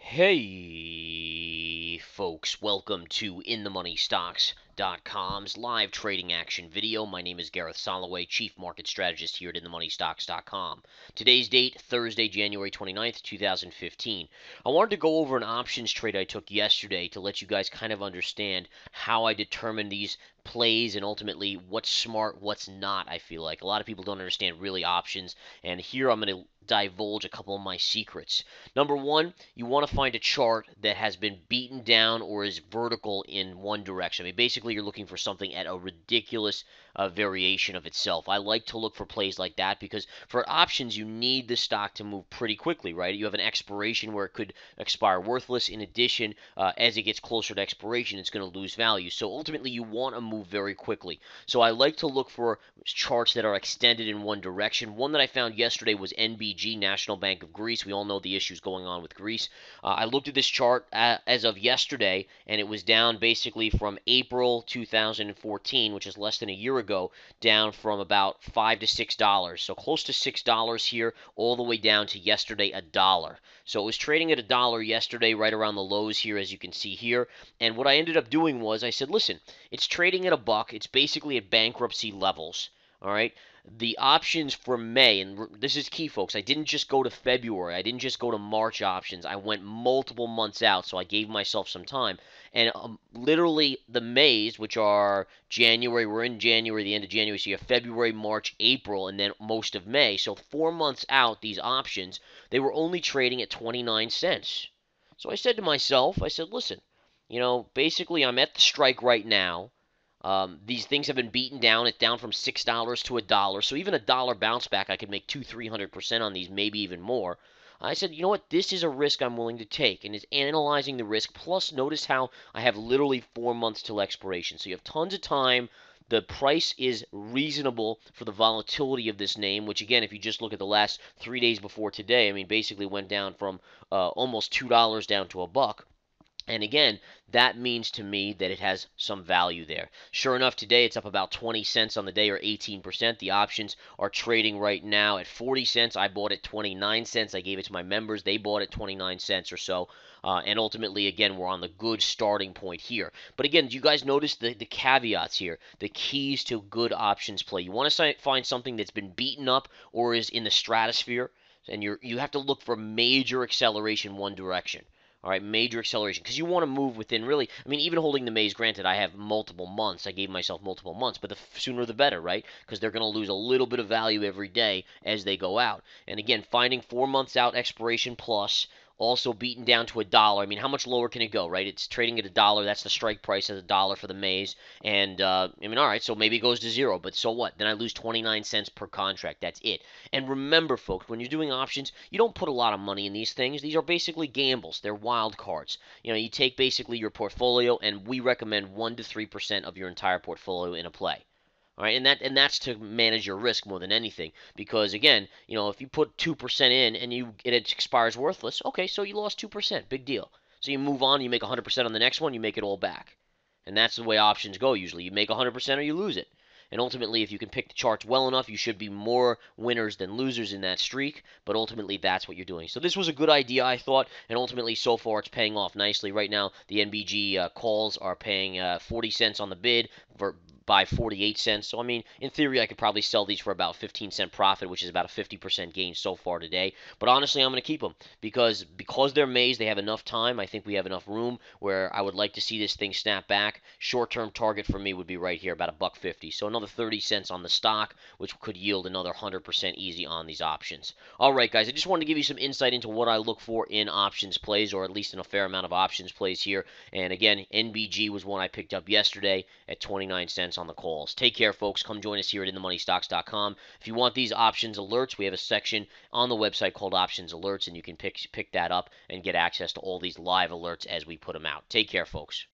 Hey, folks, welcome to InTheMoneyStocks.com's live trading action video. My name is Gareth Soloway, Chief Market Strategist here at InTheMoneyStocks.com. Today's date, Thursday, January 29th, 2015. I wanted to go over an options trade I took yesterday to let you guys kind of understand how I determine these plays and ultimately what's smart, what's not, I feel like. A lot of people don't understand really options, and here I'm going to divulge a couple of my secrets. Number one, you want to find a chart that has been beaten down or is vertical in one direction. I mean, basically, you're looking for something at a ridiculous variation of itself. I like to look for plays like that because for options, you need the stock to move pretty quickly, right? You have an expiration where it could expire worthless. In addition, as it gets closer to expiration, it's going to lose value. So ultimately, you want to move very quickly. So I like to look for charts that are extended in one direction. One that I found yesterday was NBG, National Bank of Greece. We all know the issues going on with Greece. I looked at this chart as of yesterday, and it was down basically from April 2014, which is less than a year ago, down from about $5 to $6. So close to $6 here, all the way down to yesterday $1. So it was trading at $1 yesterday, right around the lows here, as you can see here. And what I ended up doing was I said, listen, it's trading at a buck. It's basically at bankruptcy levels. All right. The options for May, and this is key, folks. I didn't just go to February. I didn't just go to March options. I went multiple months out, so I gave myself some time. And literally the Mays, which are January, we're in January, the end of January, so you have February, March, April, and then most of May. So 4 months out, these options, they were only trading at 29 cents. So I said to myself, I said, listen, basically I'm at the strike right now. These things have been beaten down. It's down from $6 to $1. So even $1 bounce back, I could make 200-300% on these, maybe even more. I said, you know what? This is a risk I'm willing to take, and it's analyzing the risk. Plus, notice how I have literally 4 months till expiration. So you have tons of time. The price is reasonable for the volatility of this name, which again, if you just look at the last 3 days before today, I mean, basically went down from almost $2 down to a buck. And again, that means to me that it has some value there. Sure enough, today it's up about 20 cents on the day, or 18%. The options are trading right now at 40 cents. I bought at 29 cents. I gave it to my members. They bought at 29 cents or so. And ultimately, again, we're on the good starting point here. But again, do you guys notice the caveats here? The keys to good options play. You want to find something that's been beaten up or is in the stratosphere, and you have to look for major acceleration one direction. All right, major acceleration, because you want to move within really, I mean, even holding the Mays, granted, I have multiple months. I gave myself multiple months, but the sooner the better, right? Because they're going to lose a little bit of value every day as they go out. And again, finding 4 months out expiration plus, also beaten down to $1. I mean, how much lower can it go, right? It's trading at $1. That's the strike price at $1 for the Mays. And, I mean, all right, so maybe it goes to zero, but so what? Then I lose 29 cents per contract. That's it. And remember, folks, when you're doing options, you don't put a lot of money in these things. These are basically gambles. They're wild cards. You take basically your portfolio, and we recommend 1 to 3% of your entire portfolio in a play. All right, and that's to manage your risk more than anything. Because again, if you put 2% in and it expires worthless, okay, so you lost 2%, big deal. So you move on, you make 100% on the next one, you make it all back. And that's the way options go usually. You make 100% or you lose it. And ultimately, if you can pick the charts well enough, you should be more winners than losers in that streak. But ultimately, that's what you're doing. So this was a good idea, I thought. And ultimately, so far, it's paying off nicely. Right now, the NBG calls are paying 40 cents on the bid by 48 cents. So, I mean, in theory, I could probably sell these for about 15-cent profit, which is about a 50% gain so far today. But honestly, I'm going to keep them because they're Mays, they have enough time. I think we have enough room where I would like to see this thing snap back. Short-term target for me would be right here, about $1.50. So another 30 cents on the stock, which could yield another 100% easy on these options. All right, guys, I just wanted to give you some insight into what I look for in options plays, or at least in a fair amount of options plays here. And again, NBG was one I picked up yesterday at 29 cents on the calls. Take care, folks. Come join us here at InTheMoneyStocks.com. If you want these options alerts, we have a section on the website called Options Alerts, and you can pick that up and get access to all these live alerts as we put them out. Take care, folks.